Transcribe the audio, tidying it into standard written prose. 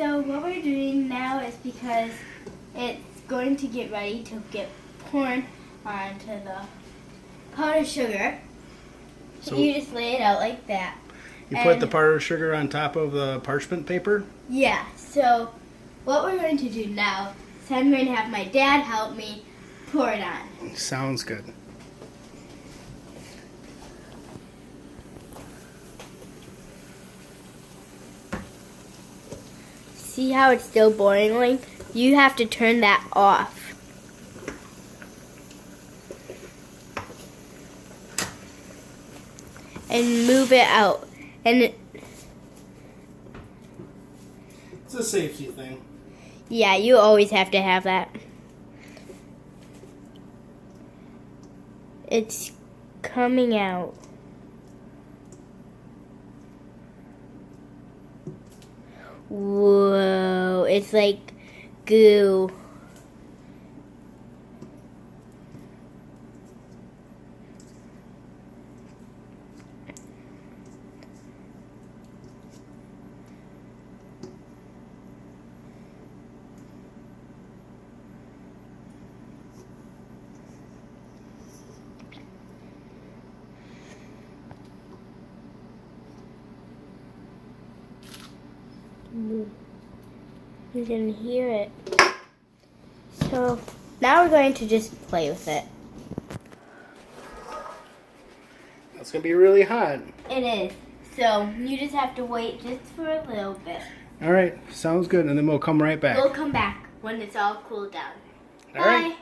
So what we're doing now is because it's going to get ready to get poured onto the powdered sugar. So you just lay it out like that. You put the powdered sugar on top of the parchment paper? Yeah, so what we're going to do now is I'm going to have my dad help me pour it on. Sounds good. See how it's still boiling? You have to turn that off. And move it out. And It's a safety thing. yeah, you always have to have that. It's coming out. Whoa, it's like goo. You can hear it. So now we're going to just play with it. It's going to be really hot. It is. So you just have to wait just for a little bit. All right, sounds good. And then we'll come right back. We'll come back when it's all cooled down. All right. Bye.